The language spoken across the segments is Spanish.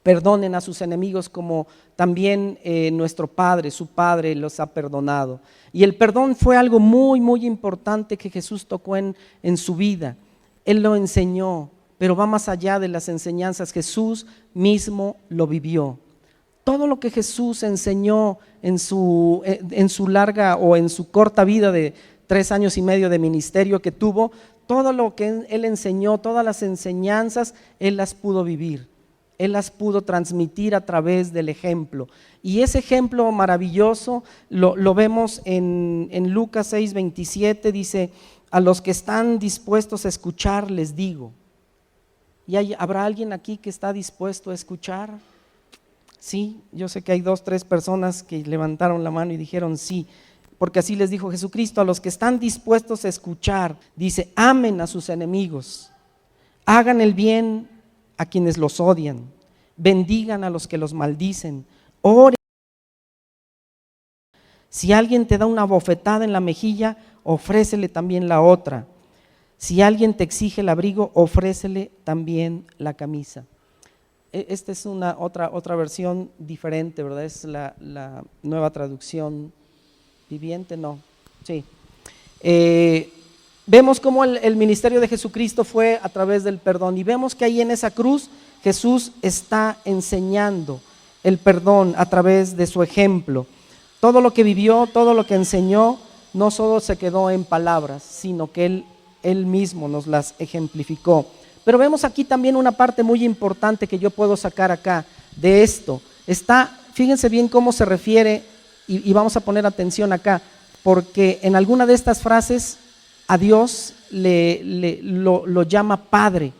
perdonen a sus enemigos como también nuestro Padre, su Padre, los ha perdonado. Y el perdón fue algo muy, muy importante que Jesús tocó en su vida. Él lo enseñó, pero va más allá de las enseñanzas. Jesús mismo lo vivió. Todo lo que Jesús enseñó en su larga o en su corta vida de 3 años y medio de ministerio que tuvo, todo lo que Él enseñó, todas las enseñanzas, Él las pudo vivir. Él las pudo transmitir a través del ejemplo. Y ese ejemplo maravilloso lo vemos en Lucas 6:27, dice: a los que están dispuestos a escuchar les digo. ¿Y habrá alguien aquí que está dispuesto a escuchar? Sí, yo sé que hay 2, 3 personas que levantaron la mano y dijeron sí, porque así les dijo Jesucristo: a los que están dispuestos a escuchar, dice, amen a sus enemigos, hagan el bien a quienes los odian, bendigan a los que los maldicen, oren. Si alguien te da una bofetada en la mejilla, ofrécele también la otra. Si alguien te exige el abrigo, ofrécele también la camisa. Esta es otra versión diferente, ¿verdad? Es la nueva traducción viviente, ¿no? Sí. Vemos cómo el ministerio de Jesucristo fue a través del perdón, y vemos que ahí en esa cruz Jesús está enseñando el perdón a través de su ejemplo. Todo lo que vivió, todo lo que enseñó, no solo se quedó en palabras, sino que Él mismo nos las ejemplificó. Pero vemos aquí también una parte muy importante que yo puedo sacar acá de esto. Fíjense bien cómo se refiere, y vamos a poner atención acá, porque en alguna de estas frases a Dios lo llama Padre,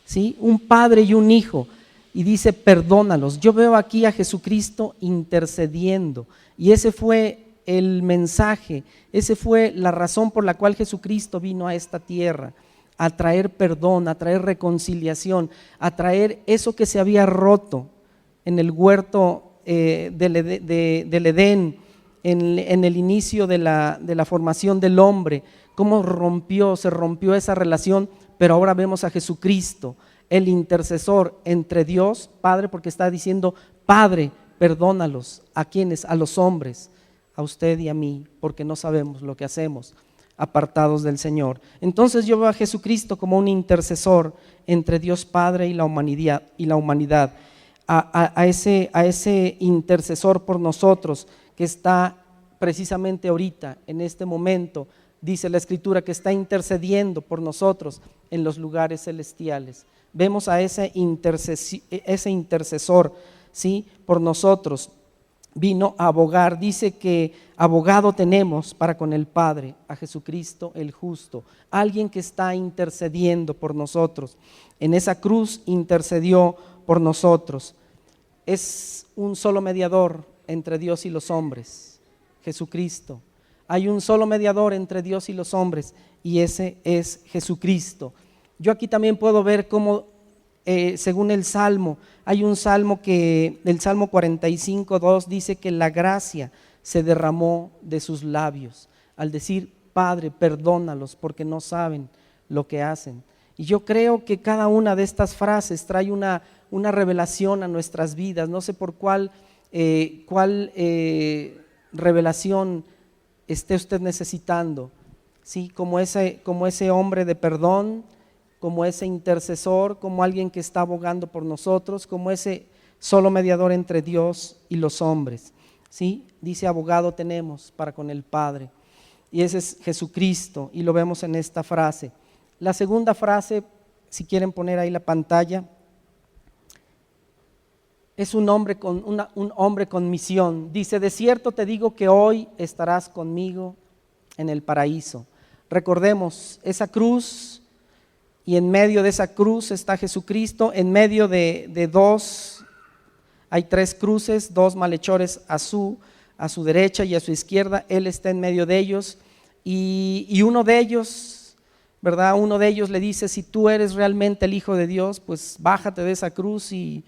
¿sí? Un padre y un hijo, y dice perdónalos. Yo veo aquí a Jesucristo intercediendo, y ese fue el mensaje, esa fue la razón por la cual Jesucristo vino a esta tierra, a traer perdón, a traer reconciliación, a traer eso que se había roto en el huerto del Edén, en el inicio de la formación del hombre, cómo se rompió esa relación. Pero ahora vemos a Jesucristo, el intercesor entre Dios Padre, porque está diciendo: Padre, perdónalos. ¿A quiénes? A los hombres, a usted y a mí, porque no sabemos lo que hacemos, apartados del Señor. Entonces yo veo a Jesucristo como un intercesor entre Dios Padre y la humanidad, a ese intercesor por nosotros que está precisamente ahorita, en este momento, dice la Escritura, que está intercediendo por nosotros en los lugares celestiales. Vemos a ese intercesor, ¿sí?, por nosotros. Vino a abogar, dice que abogado tenemos para con el Padre, a Jesucristo el justo, alguien que está intercediendo por nosotros. En esa cruz intercedió por nosotros. Es un solo mediador entre Dios y los hombres, Jesucristo. Hay un solo mediador entre Dios y los hombres, y ese es Jesucristo. Yo aquí también puedo ver cómo, según el Salmo, hay un salmo el Salmo 45:2 dice que la gracia se derramó de sus labios, al decir: Padre, perdónalos porque no saben lo que hacen. Y yo creo que cada una de estas frases trae una revelación a nuestras vidas. No sé por cuál revelación esté usted necesitando, ¿sí? Como ese hombre de perdón, como ese intercesor, como alguien que está abogando por nosotros, como ese solo mediador entre Dios y los hombres, ¿sí? Dice: abogado tenemos para con el Padre, y ese es Jesucristo, y lo vemos en esta frase. La segunda frase, si quieren poner ahí la pantalla, es un hombre con misión. Dice: de cierto te digo que hoy estarás conmigo en el paraíso. Recordemos esa cruz, y en medio de esa cruz está Jesucristo. En medio de dos, hay 3 cruces, 2 malhechores a su derecha y a su izquierda. Él está en medio de ellos, y uno de ellos, ¿verdad? Uno de ellos le dice: si tú eres realmente el Hijo de Dios, pues bájate de esa cruz. Y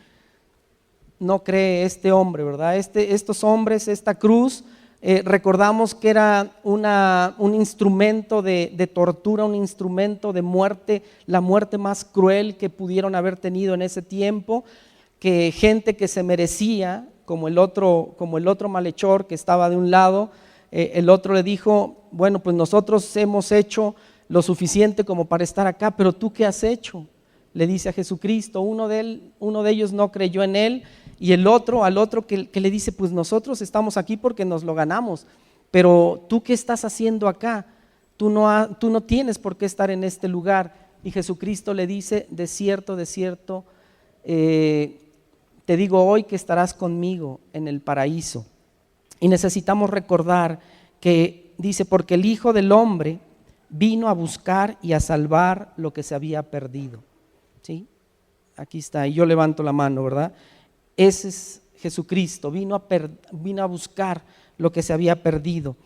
no cree este hombre, ¿verdad? Estos hombres, esta cruz, recordamos que era un instrumento de tortura, un instrumento de muerte, la muerte más cruel que pudieron haber tenido en ese tiempo. que gente que se merecía, como el otro malhechor que estaba de un lado, el otro le dijo, bueno, pues nosotros hemos hecho lo suficiente como para estar acá, pero ¿tú qué has hecho? Le dice a Jesucristo. Uno de ellos no creyó en él, y al otro que le dice, pues nosotros estamos aquí porque nos lo ganamos, pero ¿tú qué estás haciendo acá? Tú no tienes por qué estar en este lugar. Y Jesucristo le dice, de cierto, te digo hoy que estarás conmigo en el paraíso. Y necesitamos recordar que dice, porque el Hijo del Hombre vino a buscar y a salvar lo que se había perdido. ¿Sí? Aquí está, y yo levanto la mano, ¿verdad? Ese es Jesucristo, vino a buscar lo que se había perdido.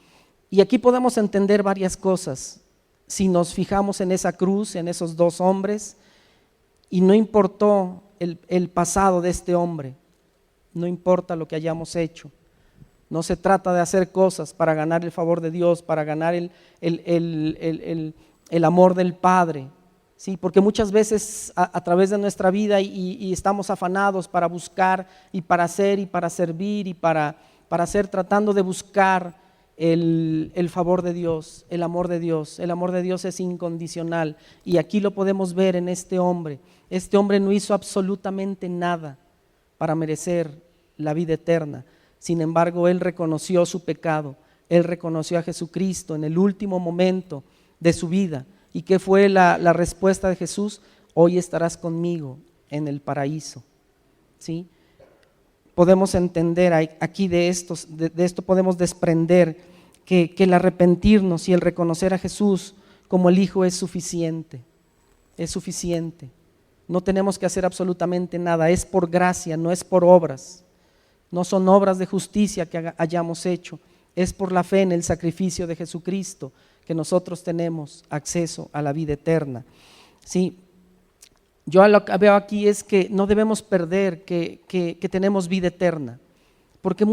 Y aquí podemos entender varias cosas. Si nos fijamos en esa cruz, en esos dos hombres, y no importó el pasado de este hombre, no importa lo que hayamos hecho. No se trata de hacer cosas para ganar el favor de Dios, para ganar el amor del Padre, ¿sí? Porque muchas veces a través de nuestra vida y estamos afanados para buscar y para hacer y para servir y para hacer, tratando de buscar el favor de Dios, el amor de Dios. El amor de Dios es incondicional, y aquí lo podemos ver en este hombre. Este hombre no hizo absolutamente nada para merecer la vida eterna. Sin embargo, él reconoció su pecado, él reconoció a Jesucristo en el último momento de su vida. ¿Y qué fue la respuesta de Jesús? Hoy estarás conmigo en el paraíso. ¿Sí? Podemos entender aquí de esto podemos desprender que el arrepentirnos y el reconocer a Jesús como el Hijo es suficiente. Es suficiente. No tenemos que hacer absolutamente nada, es por gracia, no es por obras. No son obras de justicia que hayamos hecho, es por la fe en el sacrificio de Jesucristo que nosotros tenemos acceso a la vida eterna. Sí, yo lo que veo aquí es que no debemos perder que tenemos vida eterna, porque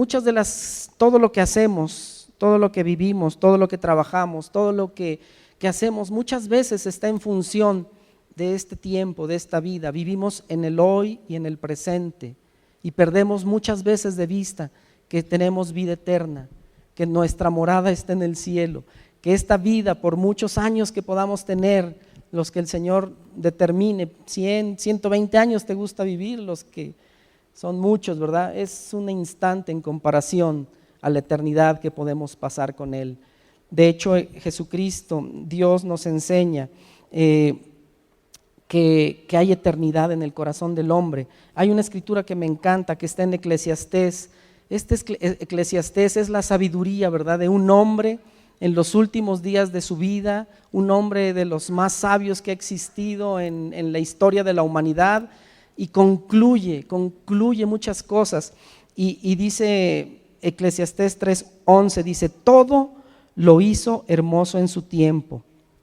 todo lo que hacemos, todo lo que vivimos, todo lo que trabajamos, todo lo que hacemos muchas veces está en función de este tiempo, de esta vida. Vivimos en el hoy y en el presente, y perdemos muchas veces de vista que tenemos vida eterna, que nuestra morada está en el cielo, que esta vida, por muchos años que podamos tener, los que el Señor determine, 100, 120 años te gusta vivir, los que son muchos, ¿verdad? Es un instante en comparación a la eternidad que podemos pasar con Él. De hecho, Jesucristo, Dios nos enseña que hay eternidad en el corazón del hombre. Hay una escritura que me encanta, que está en Eclesiastés. Eclesiastés es la sabiduría, ¿verdad?, de un hombre en los últimos días de su vida, un hombre de los más sabios que ha existido en la historia de la humanidad, y concluye muchas cosas. Y dice Eclesiastés 3:11, dice, todo lo hizo hermoso en su tiempo,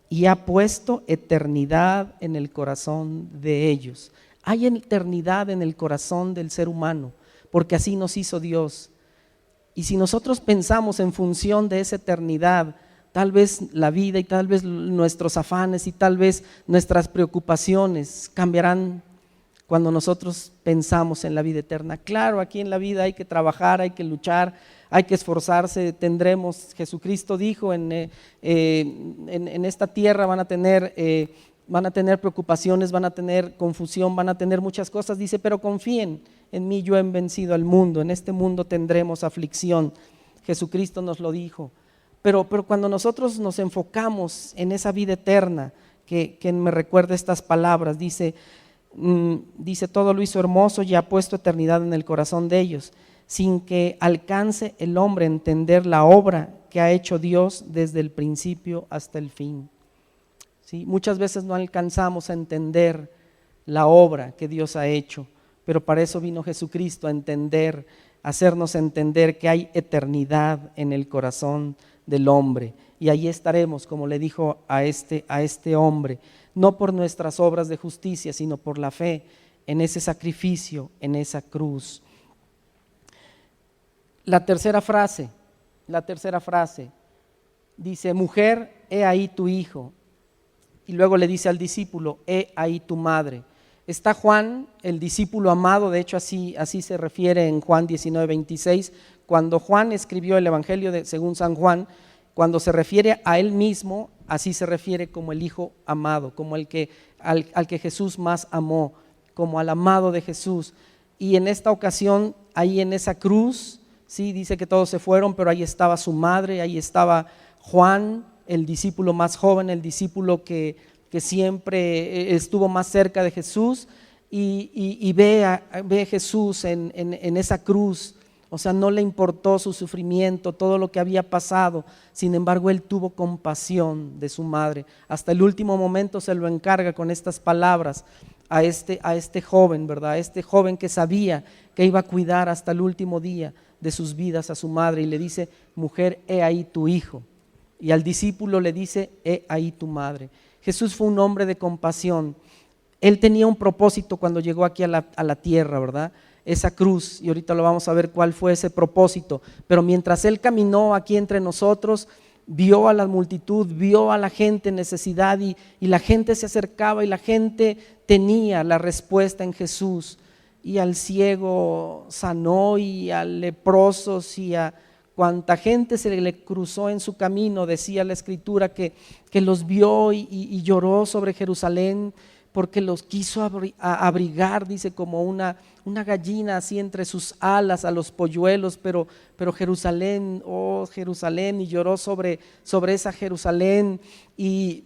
y ha puesto eternidad en el corazón de ellos. Hay eternidad en el corazón del ser humano, porque así nos hizo Dios. Y si nosotros pensamos en función de esa eternidad, tal vez la vida y tal vez nuestros afanes y tal vez nuestras preocupaciones cambiarán cuando nosotros pensamos en la vida eterna. Claro, aquí en la vida hay que trabajar, hay que luchar, hay que esforzarse, tendremos, Jesucristo dijo, en esta tierra van a tener preocupaciones, van a tener confusión, van a tener muchas cosas. Dice, pero confíen en mí, yo he vencido al mundo, en este mundo tendremos aflicción. Jesucristo nos lo dijo. Pero cuando nosotros nos enfocamos en esa vida eterna, que me recuerda estas palabras, dice, todo lo hizo hermoso y ha puesto eternidad en el corazón de ellos, sin que alcance el hombre a entender la obra que ha hecho Dios desde el principio hasta el fin. ¿Sí? Muchas veces no alcanzamos a entender la obra que Dios ha hecho, pero para eso vino Jesucristo, a hacernos entender que hay eternidad en el corazón del hombre, y ahí estaremos, como le dijo a este hombre, no por nuestras obras de justicia, sino por la fe en ese sacrificio, en esa cruz. La tercera frase dice, mujer, he ahí tu hijo. Y luego le dice al discípulo, he ahí tu madre. Está Juan, el discípulo amado, de hecho así se refiere en Juan 19:26, cuando Juan escribió el Evangelio según San Juan, cuando se refiere a él mismo, así se refiere como el Hijo amado, como al que Jesús más amó, como al amado de Jesús. Y en esta ocasión, ahí en esa cruz, sí, dice que todos se fueron, pero ahí estaba su madre, ahí estaba Juan, el discípulo más joven, el discípulo que siempre estuvo más cerca de Jesús, y ve a Jesús en esa cruz. O sea, no le importó su sufrimiento, todo lo que había pasado. Sin embargo, él tuvo compasión de su madre. Hasta el último momento se lo encarga con estas palabras a este joven, ¿verdad? A este joven que sabía que iba a cuidar hasta el último día de sus vidas a su madre, y le dice: mujer, he ahí tu hijo. Y al discípulo le dice: he ahí tu madre. Jesús fue un hombre de compasión. Él tenía un propósito cuando llegó aquí a la tierra, ¿verdad? Esa cruz, y ahorita lo vamos a ver cuál fue ese propósito. Pero mientras él caminó aquí entre nosotros, vio a la multitud, vio a la gente en necesidad, y la gente se acercaba, y la gente tenía la respuesta en Jesús. Y al ciego sanó, y al leproso, y a cuanta gente se le cruzó en su camino. Decía la Escritura que los vio y lloró sobre Jerusalén, porque los quiso abrigar, dice, como una gallina así entre sus alas a los polluelos, pero Jerusalén, oh Jerusalén, y lloró sobre esa Jerusalén, y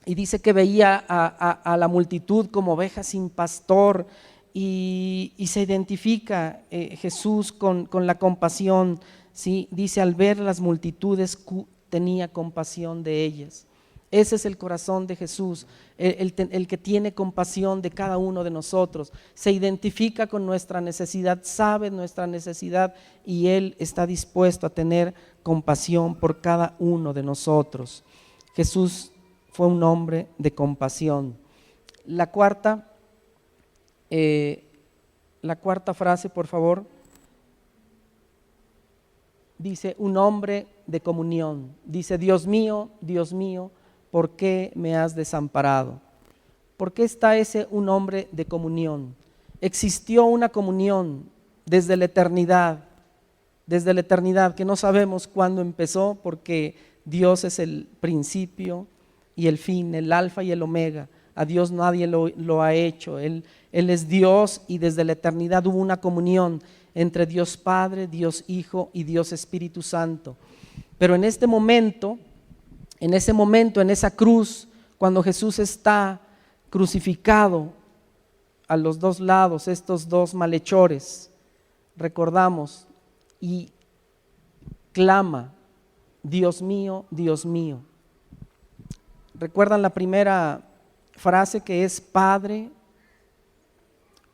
dice que veía a la multitud como ovejas sin pastor, y se identifica Jesús con la compasión, ¿sí? Dice: al ver las multitudes tenía compasión de ellas. Ese es el corazón de Jesús, el que tiene compasión de cada uno de nosotros. Se identifica con nuestra necesidad, sabe nuestra necesidad, y Él está dispuesto a tener compasión por cada uno de nosotros. Jesús fue un hombre de compasión. La cuarta frase, por favor, dice: un hombre de comunión. Dice: Dios mío, ¿por qué me has desamparado? ¿Por qué está un hombre de comunión? Existió una comunión desde la eternidad, que no sabemos cuándo empezó, porque Dios es el principio y el fin, el alfa y el omega. A Dios nadie lo ha hecho. Él es Dios, y desde la eternidad hubo una comunión entre Dios Padre, Dios Hijo y Dios Espíritu Santo. Pero en ese momento, en esa cruz, cuando Jesús está crucificado, a los dos lados, estos dos malhechores, recordamos, y clama: Dios mío, Dios mío. ¿Recuerdan la primera frase, que es: Padre,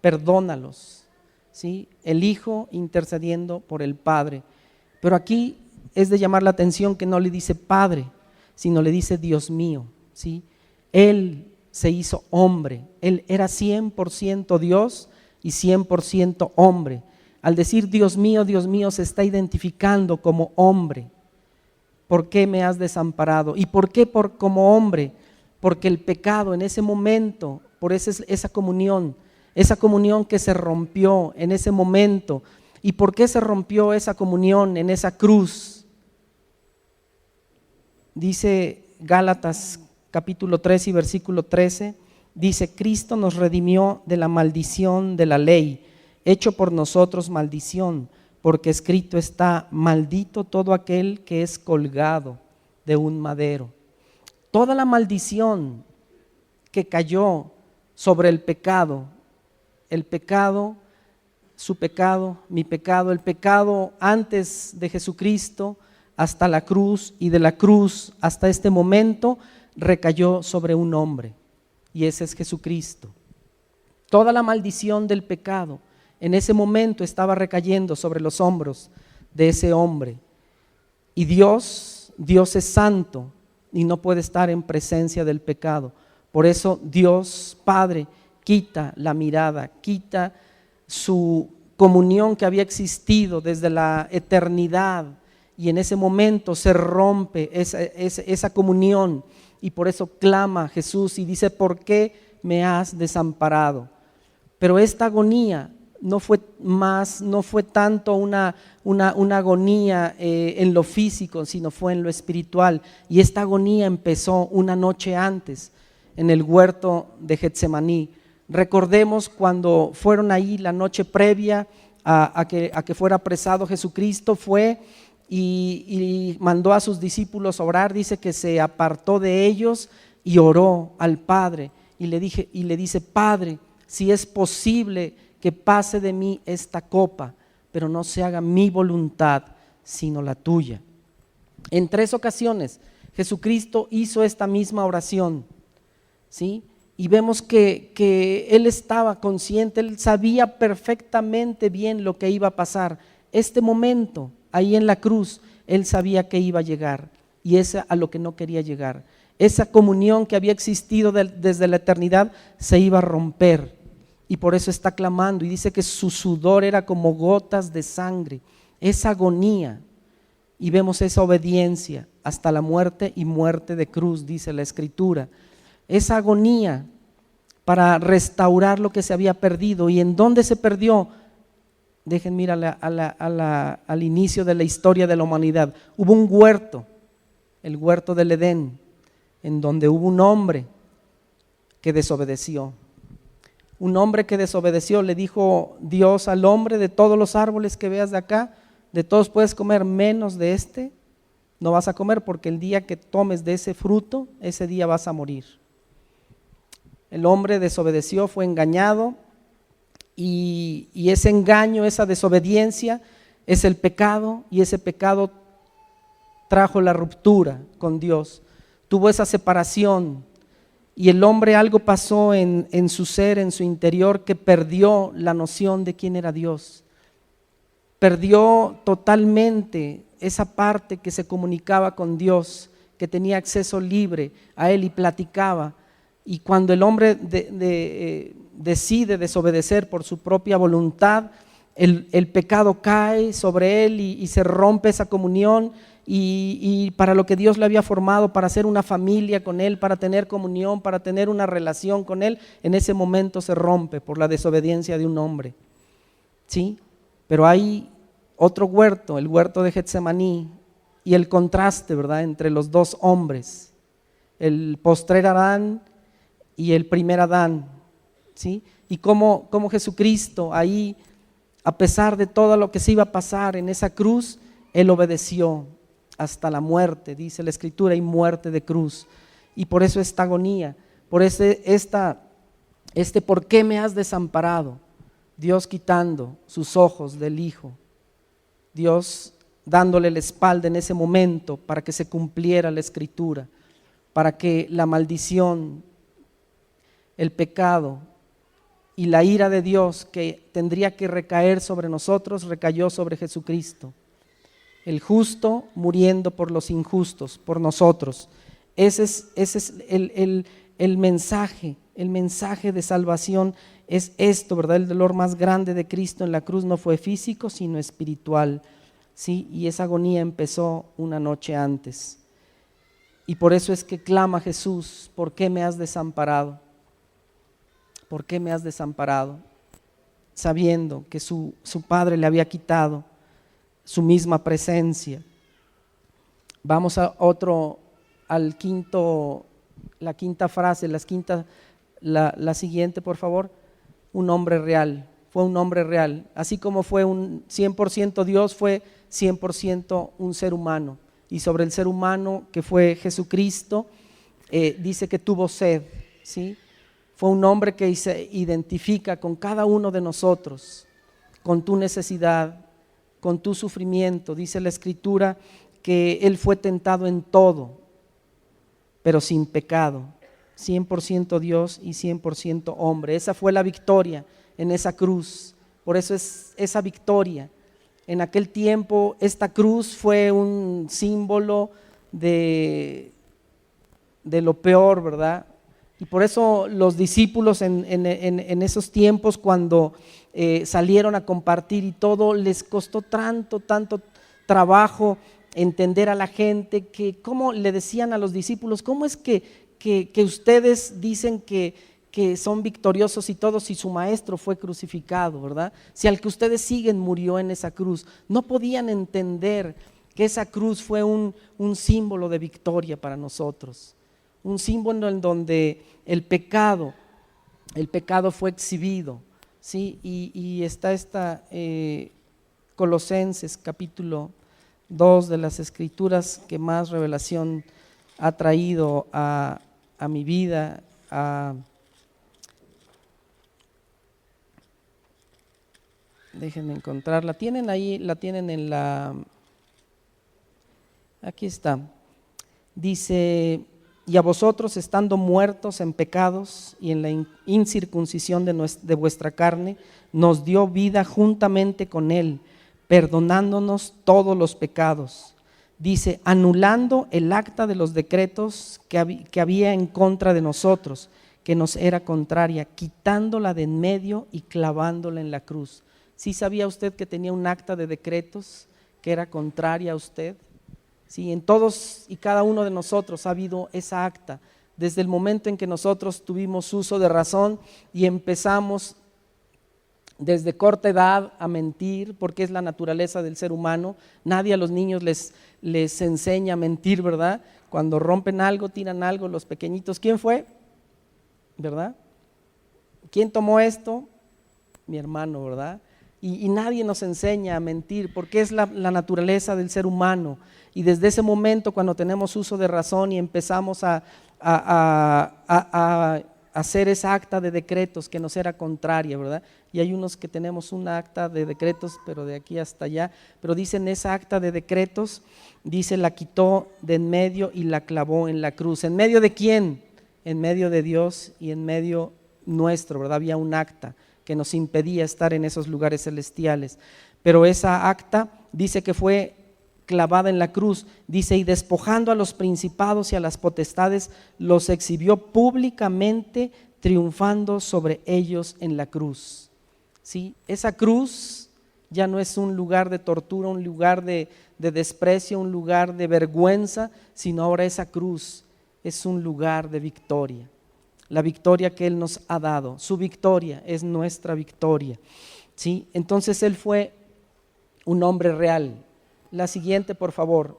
perdónalos? ¿Sí? El Hijo intercediendo por el Padre. Pero aquí es de llamar la atención que no le dice Padre, sino le dice Dios mío, ¿sí? Él se hizo hombre, Él era 100% Dios y 100% hombre. Al decir Dios mío, se está identificando como hombre. ¿Por qué me has desamparado? ¿Y por qué como hombre? Porque el pecado en ese momento, por esa comunión que se rompió en ese momento. ¿Y por qué se rompió esa comunión en esa cruz? Dice Gálatas capítulo 3 y versículo 13, dice: Cristo nos redimió de la maldición de la ley, hecho por nosotros maldición, porque escrito está: maldito todo aquel que es colgado de un madero. Toda la maldición que cayó sobre el pecado, su pecado, mi pecado, el pecado antes de Jesucristo hasta la cruz, y de la cruz hasta este momento, recayó sobre un hombre, y ese es Jesucristo. Toda la maldición del pecado en ese momento estaba recayendo sobre los hombros de ese hombre. Y Dios es santo y no puede estar en presencia del pecado. Por eso Dios Padre quita la mirada, quita su comunión que había existido desde la eternidad, y en ese momento se rompe esa comunión, y por eso clama Jesús y dice: ¿por qué me has desamparado? Pero esta agonía no fue tanto una agonía en lo físico, sino fue en lo espiritual. Y esta agonía empezó una noche antes, en el huerto de Getsemaní. Recordemos cuando fueron ahí la noche previa a que fuera apresado Jesucristo, fue y mandó a sus discípulos a orar. Dice que se apartó de ellos y oró al Padre y le dice: Padre, si es posible que pase de mí esta copa, pero no se haga mi voluntad sino la tuya. En 3 ocasiones Jesucristo hizo esta misma oración, ¿sí? Y vemos que Él estaba consciente, Él sabía perfectamente bien lo que iba a pasar. Este momento, ahí en la cruz, Él sabía que iba a llegar, y es a lo que no quería llegar. Esa comunión que había existido desde la eternidad se iba a romper. Y por eso está clamando y dice que su sudor era como gotas de sangre, esa agonía. Y vemos esa obediencia hasta la muerte y muerte de cruz, dice la Escritura. Esa agonía para restaurar lo que se había perdido. ¿Y en dónde se perdió? Déjenme ir al inicio de la historia de la humanidad. Hubo un huerto, el huerto del Edén, en donde hubo un hombre que desobedeció. Un hombre que desobedeció, le dijo Dios al hombre: de todos los árboles que veas de acá, de todos puedes comer, menos de este no vas a comer, porque el día que tomes de ese fruto, ese día vas a morir. El hombre desobedeció, fue engañado, y ese engaño, esa desobediencia es el pecado, y ese pecado trajo la ruptura con Dios, tuvo esa separación. Y el hombre, algo pasó en su ser, en su interior, que perdió la noción de quién era Dios. Perdió totalmente esa parte que se comunicaba con Dios, que tenía acceso libre a Él y platicaba. Y cuando el hombre decide desobedecer por su propia voluntad, el pecado cae sobre él y se rompe esa comunión. Y para lo que Dios le había formado, para hacer una familia con Él, para tener comunión, para tener una relación con Él, en ese momento se rompe por la desobediencia de un hombre, ¿sí? Pero hay otro huerto, el huerto de Getsemaní, y el contraste, ¿verdad?, entre los dos hombres, el postrer Adán y el primer Adán, ¿sí? Y cómo Jesucristo ahí, a pesar de todo lo que se iba a pasar en esa cruz, Él obedeció hasta la muerte, dice la Escritura, y muerte de cruz. Y por eso esta agonía, por ¿por qué me has desamparado? Dios quitando sus ojos del Hijo, Dios dándole la espalda en ese momento para que se cumpliera la Escritura, para que la maldición, el pecado y la ira de Dios que tendría que recaer sobre nosotros, recayó sobre Jesucristo. El justo muriendo por los injustos, por nosotros. Ese es el mensaje de salvación, es esto, ¿verdad? El dolor más grande de Cristo en la cruz no fue físico, sino espiritual, ¿sí? Y esa agonía empezó una noche antes. Y por eso es que clama Jesús: ¿por qué me has desamparado? ¿Por qué me has desamparado? Sabiendo que su Padre le había quitado su misma presencia. Vamos la quinta frase, la siguiente, por favor. Un hombre real, fue un hombre real. Así como fue un 100% Dios, fue 100% un ser humano. Y sobre el ser humano que fue Jesucristo, dice que tuvo sed, ¿sí? Fue un hombre que se identifica con cada uno de nosotros, con tu necesidad, con tu sufrimiento. Dice la Escritura que Él fue tentado en todo, pero sin pecado, 100% Dios y 100% hombre. Esa fue la victoria en esa cruz. Por eso es esa victoria. En aquel tiempo esta cruz fue un símbolo de lo peor, ¿verdad? Y por eso los discípulos en esos tiempos, cuando salieron a compartir y todo, les costó tanto trabajo entender a la gente, que cómo le decían a los discípulos: ¿cómo es que ustedes dicen que que son victoriosos y todos, si su maestro fue crucificado, ¿verdad? Si al que ustedes siguen murió en esa cruz, no podían entender que esa cruz fue un símbolo de victoria para nosotros, un símbolo en donde el pecado fue exhibido, ¿sí? Y está esta Colosenses capítulo 2 de las Escrituras que más revelación ha traído a mi vida, déjenme encontrarla. Tienen ahí, la tienen en la, aquí está. Dice: y a vosotros, estando muertos en pecados y en la incircuncisión de vuestra carne, nos dio vida juntamente con Él, perdonándonos todos los pecados. Dice: anulando el acta de los decretos que había en contra de nosotros, que nos era contraria, quitándola de en medio y clavándola en la cruz. ¿Sí sabía usted que tenía un acta de decretos que era contraria a usted? Sí, en todos y cada uno de nosotros ha habido esa acta. Desde el momento en que nosotros tuvimos uso de razón y empezamos desde corta edad a mentir, porque es la naturaleza del ser humano. Nadie a los niños les enseña a mentir, ¿verdad? Cuando rompen algo, tiran algo, los pequeñitos, ¿quién fue? ¿Verdad? ¿Quién tomó esto? Mi hermano, ¿verdad? Y nadie nos enseña a mentir, porque es la naturaleza del ser humano. Y desde ese momento, cuando tenemos uso de razón y empezamos a hacer esa acta de decretos que nos era contraria, ¿verdad? Y hay unos que tenemos una acta de decretos, pero de aquí hasta allá, pero dicen esa acta de decretos, dice, la quitó de en medio y la clavó en la cruz. ¿En medio de quién? En medio de Dios y en medio nuestro, ¿verdad? Había un acta que nos impedía estar en esos lugares celestiales, pero esa acta dice que fue clavada en la cruz, dice, y despojando a los principados y a las potestades, los exhibió públicamente, triunfando sobre ellos en la cruz. ¿Sí? Esa cruz ya no es un lugar de tortura, un lugar de desprecio, un lugar de vergüenza, sino ahora esa cruz es un lugar de victoria. La victoria que Él nos ha dado, su victoria es nuestra victoria. ¿Sí? Entonces Él fue un hombre real. La siguiente, por favor.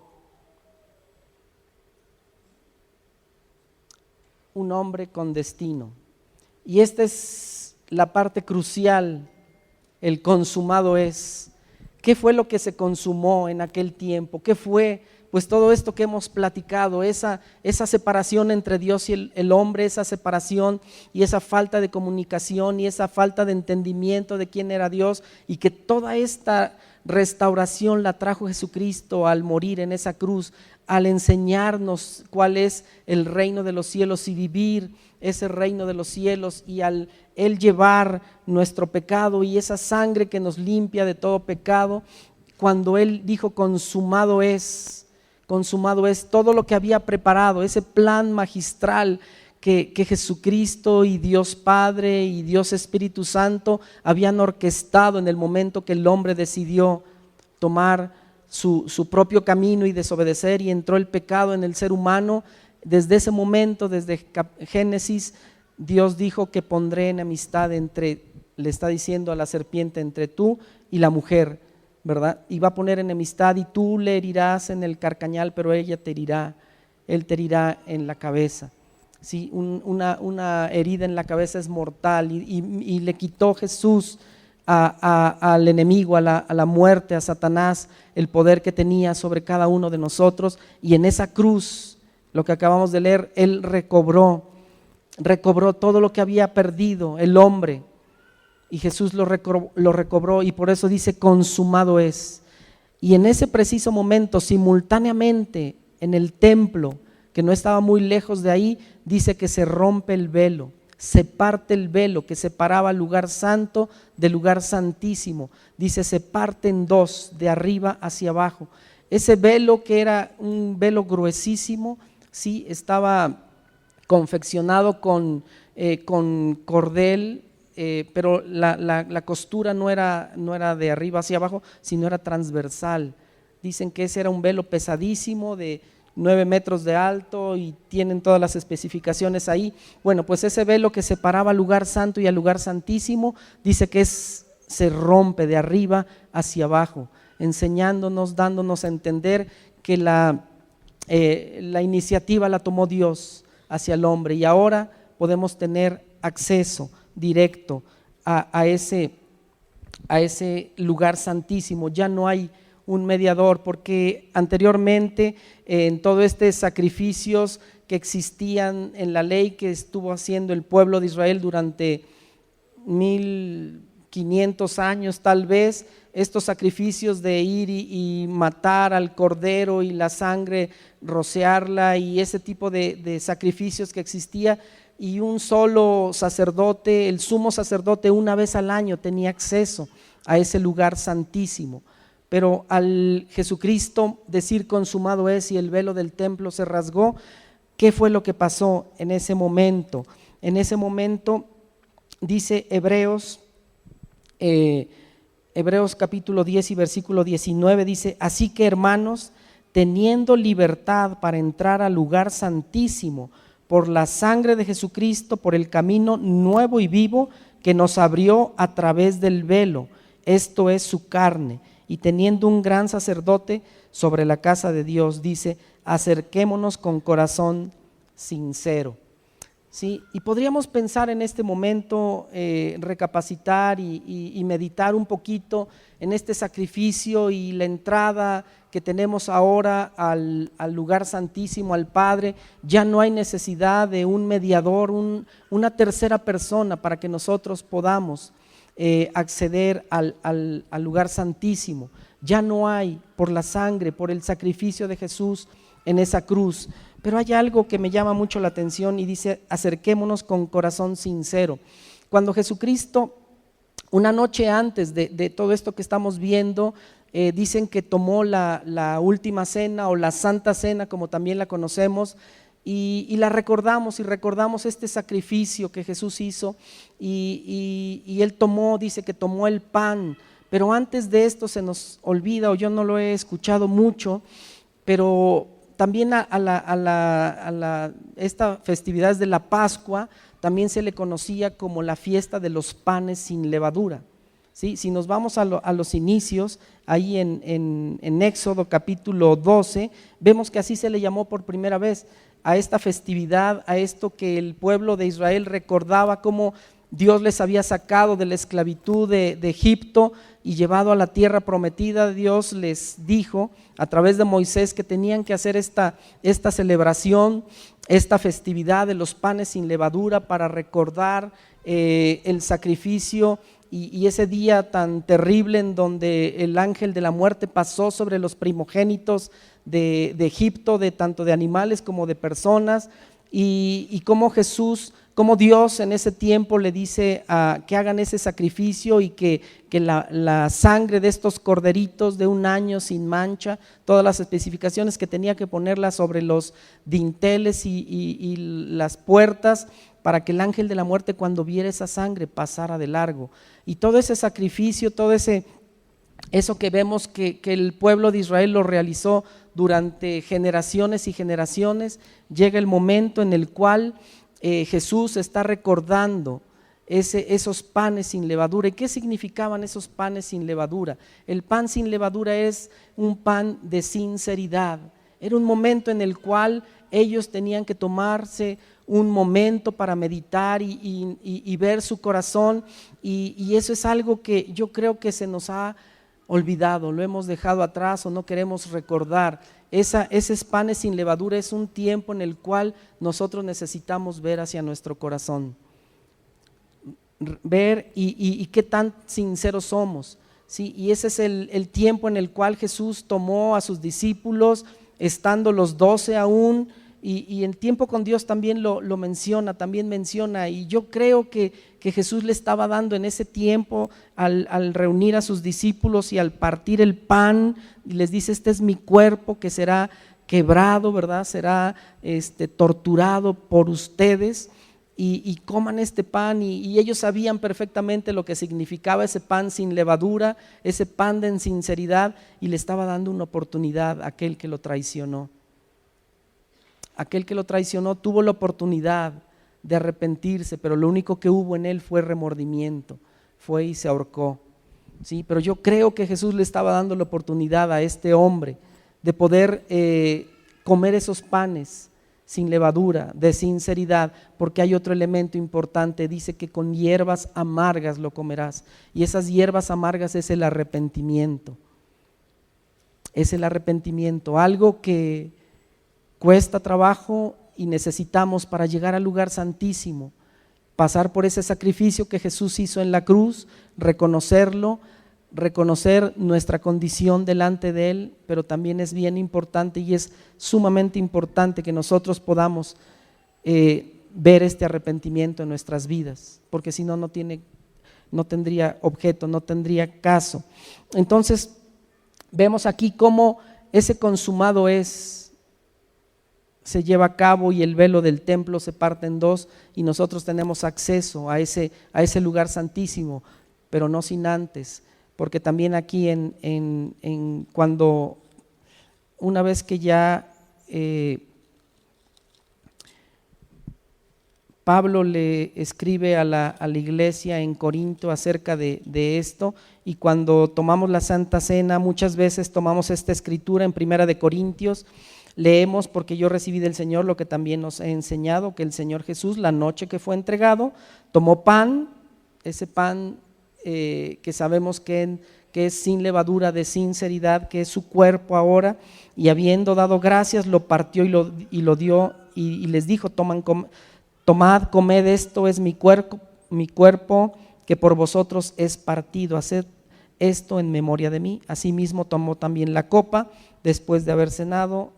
Un hombre con destino. Y esta es la parte crucial, el consumado es. ¿Qué fue lo que se consumó en aquel tiempo? ¿Qué fue? Pues todo esto que hemos platicado, esa separación entre Dios y el hombre, esa separación y esa falta de comunicación y esa falta de entendimiento de quién era Dios, y que toda esta restauración la trajo Jesucristo al morir en esa cruz, al enseñarnos cuál es el reino de los cielos y vivir ese reino de los cielos, y al Él llevar nuestro pecado y esa sangre que nos limpia de todo pecado. Cuando Él dijo consumado es todo lo que había preparado, ese plan magistral que Jesucristo y Dios Padre y Dios Espíritu Santo habían orquestado en el momento que el hombre decidió tomar su propio camino y desobedecer, y entró el pecado en el ser humano. Desde ese momento, desde Génesis, Dios dijo que pondré enemistad le está diciendo a la serpiente, entre tú y la mujer, ¿verdad? Y va a poner enemistad, y tú le herirás en el carcañal, pero él te herirá en la cabeza. Sí, una herida en la cabeza es mortal, y le quitó Jesús al enemigo, a la muerte, a Satanás, el poder que tenía sobre cada uno de nosotros. Y en esa cruz, lo que acabamos de leer, Él recobró todo lo que había perdido el hombre, y Jesús lo recobró, y por eso dice consumado es. Y en ese preciso momento, simultáneamente en el templo, que no estaba muy lejos de ahí, dice que se rompe el velo, se parte el velo que separaba el lugar santo del lugar santísimo. Dice, se parte en dos, de arriba hacia abajo. Ese velo, que era un velo gruesísimo, sí, estaba confeccionado con cordel, pero la costura no era de arriba hacia abajo, sino era transversal. Dicen que ese era un velo pesadísimo, de 9 metros de alto y tienen todas las especificaciones ahí. Bueno, pues ese velo que separaba al lugar santo y al lugar santísimo, dice que se rompe de arriba hacia abajo, enseñándonos, dándonos a entender que la iniciativa la tomó Dios hacia el hombre, y ahora podemos tener acceso directo a ese lugar santísimo. Ya no hay un mediador, porque anteriormente en todo sacrificios que existían en la ley que estuvo haciendo el pueblo de Israel durante 1500 años tal vez, estos sacrificios de ir y matar al cordero y la sangre, rociarla, y ese tipo de sacrificios que existía, y un solo sacerdote, el sumo sacerdote, una vez al año tenía acceso a ese lugar santísimo. Pero al Jesucristo decir consumado es y el velo del templo se rasgó, ¿qué fue lo que pasó en ese momento? En ese momento dice Hebreos capítulo 10 y versículo 19, dice: así que, hermanos, teniendo libertad para entrar al lugar santísimo por la sangre de Jesucristo, por el camino nuevo y vivo que nos abrió a través del velo, esto es su carne, y teniendo un gran sacerdote sobre la casa de Dios, dice: acerquémonos con corazón sincero. Sí, y podríamos pensar en este momento, recapacitar y meditar un poquito en este sacrificio y la entrada que tenemos ahora al lugar santísimo, al Padre. Ya no hay necesidad de un mediador, una tercera persona para que nosotros podamos acceder al lugar santísimo. Ya no hay, por la sangre, por el sacrificio de Jesús en esa cruz. Pero hay algo que me llama mucho la atención y dice: acerquémonos con corazón sincero. Cuando Jesucristo, una noche antes de todo esto que estamos viendo, dicen que tomó la última cena o la Santa Cena, como también la conocemos, y la recordamos, y recordamos este sacrificio que Jesús hizo, y Él tomó, dice que tomó el pan. Pero antes de esto se nos olvida, o yo no lo he escuchado mucho, pero también esta festividad de la Pascua también se le conocía como la fiesta de los panes sin levadura. ¿Sí? Si nos vamos a los inicios, ahí en Éxodo capítulo 12, vemos que así se le llamó por primera vez a esta festividad, a esto que el pueblo de Israel recordaba cómo Dios les había sacado de la esclavitud de Egipto y llevado a la tierra prometida. Dios les dijo a través de Moisés que tenían que hacer esta celebración, esta festividad de los panes sin levadura, para recordar el sacrificio y ese día tan terrible en donde el ángel de la muerte pasó sobre los primogénitos de Egipto, de tanto de animales como de personas, y cómo Dios en ese tiempo le dice que hagan ese sacrificio, y que la sangre de estos corderitos de un año sin mancha, todas las especificaciones que tenía que ponerlas sobre los dinteles y las puertas, para que el ángel de la muerte, cuando viera esa sangre, pasara de largo. Y todo ese sacrificio, todo eso que vemos que el pueblo de Israel lo realizó durante generaciones y generaciones, llega el momento en el cual Jesús está recordando esos panes sin levadura. ¿Y qué significaban esos panes sin levadura? El pan sin levadura es un pan de sinceridad. Era un momento en el cual ellos tenían que tomarse un momento para meditar y ver su corazón, y eso es algo que yo creo que se nos ha olvidado, lo hemos dejado atrás o no queremos recordar. Esos panes sin levadura es un tiempo en el cual nosotros necesitamos ver hacia nuestro corazón, ver y qué tan sinceros somos, ¿sí? Y ese es el tiempo en el cual Jesús tomó a sus discípulos, estando los 12 aún, y el tiempo con Dios también lo menciona, y yo creo que Jesús le estaba dando en ese tiempo, al reunir a sus discípulos y al partir el pan, y les dice: este es mi cuerpo que será quebrado, ¿verdad? Será torturado por ustedes, y coman este pan, y ellos sabían perfectamente lo que significaba ese pan sin levadura, ese pan de sinceridad, y le estaba dando una oportunidad a aquel que lo traicionó. aquel que lo traicionó, tuvo la oportunidad de arrepentirse, pero lo único que hubo en él fue remordimiento, fue y se ahorcó. Sí, pero yo creo que Jesús le estaba dando la oportunidad a este hombre de poder comer esos panes sin levadura, de sinceridad, porque hay otro elemento importante, dice que con hierbas amargas lo comerás, y esas hierbas amargas es el arrepentimiento, algo que cuesta trabajo y necesitamos para llegar al lugar santísimo, pasar por ese sacrificio que Jesús hizo en la cruz, reconocerlo, reconocer nuestra condición delante de Él, pero también es bien importante y es sumamente importante que nosotros podamos ver este arrepentimiento en nuestras vidas, porque si no, no tendría objeto, no tendría caso. Entonces, vemos aquí cómo ese consumado se lleva a cabo y el velo del templo se parte en dos y nosotros tenemos acceso a ese lugar santísimo, pero no sin antes, porque también aquí cuando una vez que ya Pablo le escribe a la iglesia en Corinto acerca de esto, y cuando tomamos la Santa Cena muchas veces tomamos esta escritura en Primera de Corintios, leemos: porque yo recibí del Señor lo que también nos he enseñado, que el Señor Jesús, la noche que fue entregado, tomó pan, ese pan que sabemos que es sin levadura, de sinceridad, que es su cuerpo ahora, y habiendo dado gracias lo partió y lo dio y les dijo: tomad, comed, esto es mi cuerpo que por vosotros es partido, haced esto en memoria de mí. Asimismo tomó también la copa después de haber cenado,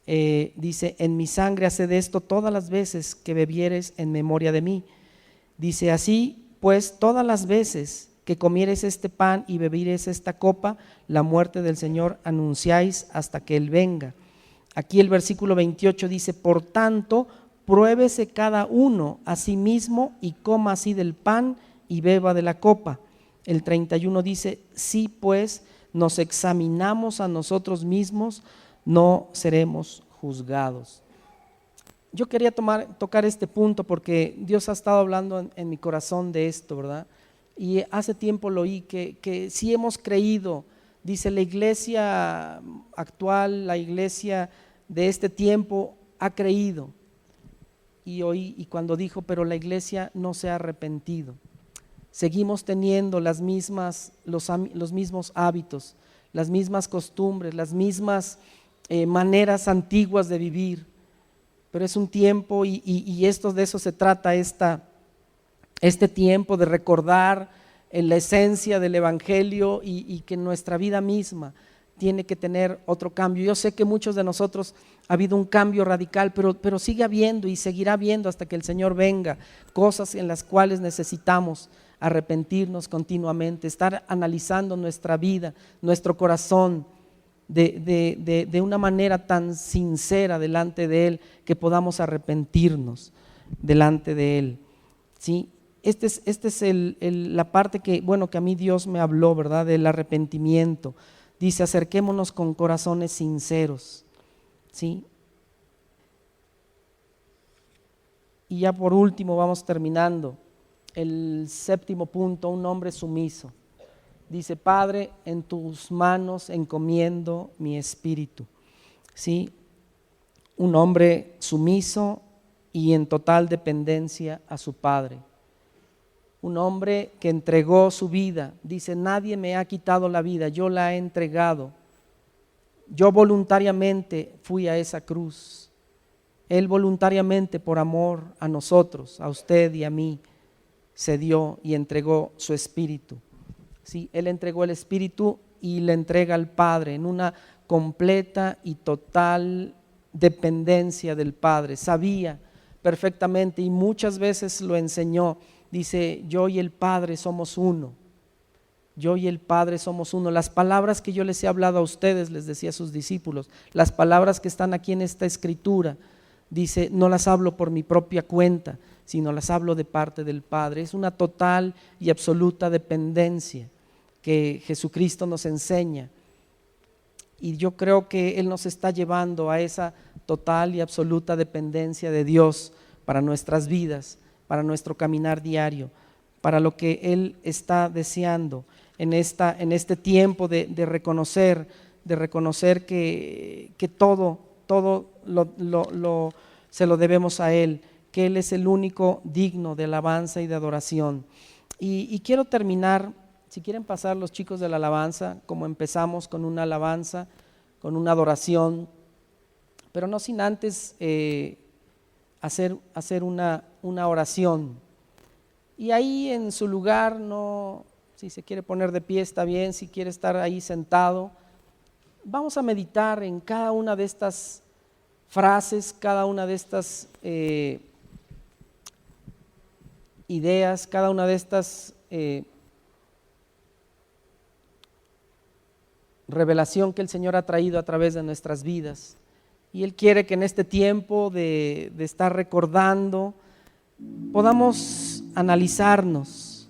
dice: en mi sangre haced esto todas las veces que bebieres en memoria de mí. Dice: así pues, todas las veces que comieres este pan y bebieres esta copa, la muerte del Señor anunciáis hasta que Él venga. Aquí el versículo 28 dice: por tanto, pruébese cada uno a sí mismo y coma así del pan y beba de la copa. El 31 dice: si pues nos examinamos a nosotros mismos, no seremos juzgados. Yo quería tocar este punto porque Dios ha estado hablando en mi corazón de esto, ¿verdad? Y hace tiempo lo oí, que si hemos creído, dice, la iglesia actual, la iglesia de este tiempo ha creído. Y oí, y cuando dijo: pero la iglesia no se ha arrepentido. Seguimos teniendo los mismos hábitos, las mismas costumbres, las mismas maneras antiguas de vivir. Pero es un tiempo y de eso se trata este tiempo, de recordar la esencia del evangelio y que nuestra vida misma tiene que tener otro cambio. Yo sé que muchos de nosotros ha habido un cambio radical, pero sigue habiendo y seguirá habiendo hasta que el Señor venga, cosas en las cuales necesitamos arrepentirnos continuamente, estar analizando nuestra vida, nuestro corazón, de una manera tan sincera delante de Él, que podamos arrepentirnos delante de Él. ¿Sí? Esta es la parte que a mí Dios me habló, ¿verdad? Del arrepentimiento. Dice: acerquémonos con corazones sinceros. ¿Sí? Y ya por último vamos terminando. El séptimo punto: un hombre sumiso. Dice: Padre, en tus manos encomiendo mi espíritu. ¿Sí? Un hombre sumiso y en total dependencia a su Padre. Un hombre que entregó su vida. Dice: nadie me ha quitado la vida, yo la he entregado. Yo voluntariamente fui a esa cruz. Él voluntariamente, por amor a nosotros, a usted y a mí, se dio y entregó su espíritu. Sí, Él entregó el espíritu y le entrega al Padre en una completa y total dependencia del Padre. Sabía perfectamente y muchas veces lo enseñó. Dice: yo y el Padre somos uno. Yo y el Padre somos uno. Las palabras que yo les he hablado a ustedes, les decía a sus discípulos, las palabras que están aquí en esta escritura, dice, no las hablo por mi propia cuenta, sino las hablo de parte del Padre. Es una total y absoluta dependencia que Jesucristo nos enseña. y yo creo que Él nos está llevando a esa total y absoluta dependencia de Dios para nuestras vidas, para nuestro caminar diario, para lo que Él está deseando en este tiempo de reconocer que todo se lo debemos a Él, que Él es el único digno de alabanza y de adoración. Y quiero terminar, si quieren pasar los chicos de la alabanza, como empezamos con una alabanza, con una adoración, pero no sin antes hacer una oración. Y ahí en su lugar, no, si se quiere poner de pie está bien, si quiere estar ahí sentado, vamos a meditar en cada una de estas frases, cada una de estas ideas, cada una de estas revelación que el Señor ha traído a través de nuestras vidas. Y Él quiere que en este tiempo de estar recordando podamos analizarnos.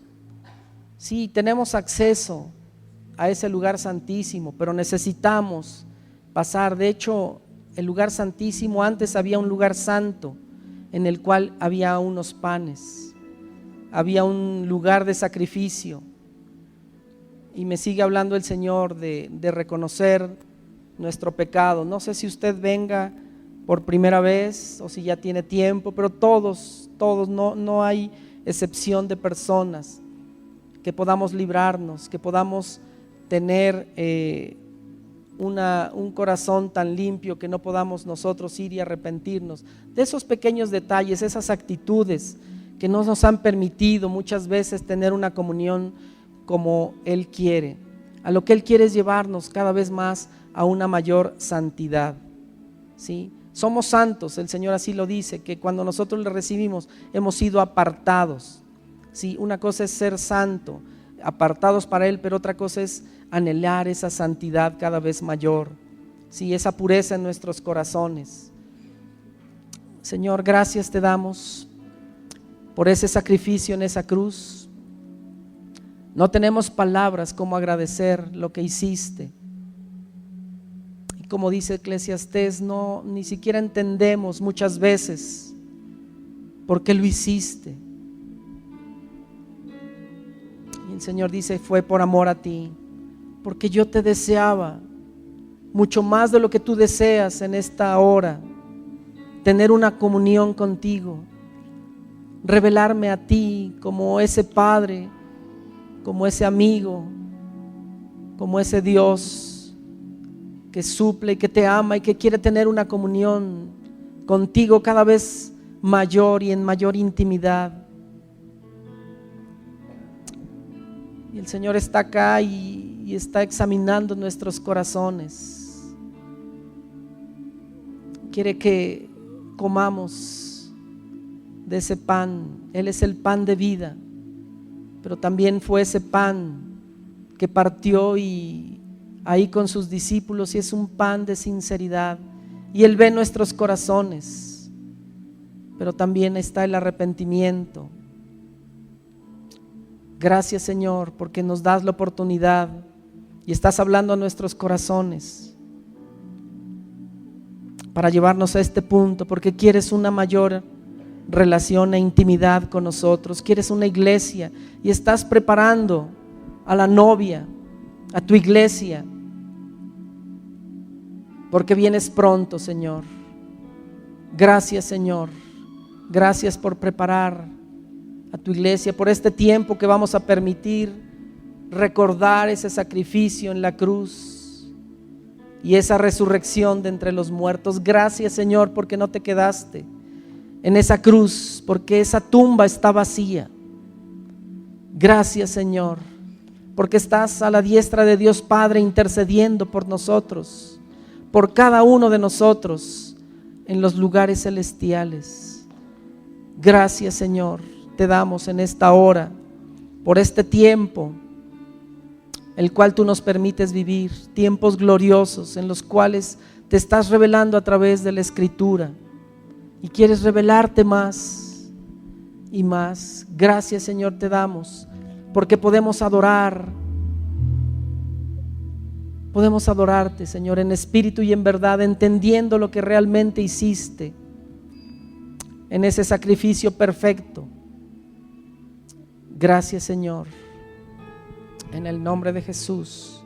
Sí, tenemos acceso a ese lugar santísimo, pero necesitamos pasar. De hecho, el lugar santísimo, antes había un lugar santo en el cual había unos panes, había un lugar de sacrificio. Y me sigue hablando el Señor de reconocer nuestro pecado. No sé si usted venga por primera vez o si ya tiene tiempo, pero todos, no hay excepción de personas que podamos librarnos, que podamos tener un corazón tan limpio que no podamos nosotros ir y arrepentirnos de esos pequeños detalles, esas actitudes que no nos han permitido muchas veces tener una comunión como Él quiere. A lo que Él quiere es llevarnos cada vez más a una mayor santidad, ¿sí? Somos santos, el Señor así lo dice, que cuando nosotros le recibimos hemos sido apartados, ¿sí? Una cosa es ser santo, apartados para Él, pero otra cosa es anhelar esa santidad cada vez mayor, ¿sí? Esa pureza en nuestros corazones. Señor, gracias te damos por ese sacrificio en esa cruz. No tenemos palabras como agradecer lo que hiciste. Y como dice Eclesiastés, ni siquiera entendemos muchas veces por qué lo hiciste. Y el Señor dice, fue por amor a ti, porque yo te deseaba mucho más de lo que tú deseas en esta hora, tener una comunión contigo, revelarme a ti como ese Padre, como ese amigo, como ese Dios que suple y que te ama y que quiere tener una comunión contigo cada vez mayor y en mayor intimidad. Y el Señor está acá y está examinando nuestros corazones. Quiere que comamos de ese pan. Él es el pan de vida, pero también fue ese pan que partió y ahí con sus discípulos, y es un pan de sinceridad, y Él ve nuestros corazones, pero también está el arrepentimiento. Gracias, Señor, porque nos das la oportunidad y estás hablando a nuestros corazones para llevarnos a este punto, porque quieres una mayor relación e intimidad con nosotros. Quieres una iglesia y estás preparando a la novia, a tu iglesia, porque vienes pronto, Señor. Gracias, Señor. Gracias por preparar a tu iglesia, por este tiempo que vamos a permitir recordar ese sacrificio en la cruz y esa resurrección de entre los muertos. Gracias, Señor, porque no te quedaste en esa cruz, porque esa tumba está vacía. Gracias, Señor, porque estás a la diestra de Dios Padre intercediendo por nosotros, por cada uno de nosotros en los lugares celestiales. Gracias, Señor, te damos en esta hora por este tiempo el cual tú nos permites vivir, tiempos gloriosos en los cuales te estás revelando a través de la Escritura y quieres revelarte más y más. Gracias, Señor, te damos porque podemos adorar Podemos adorarte, Señor, en espíritu y en verdad, entendiendo lo que realmente hiciste en ese sacrificio perfecto. Gracias, Señor, en el nombre de Jesús.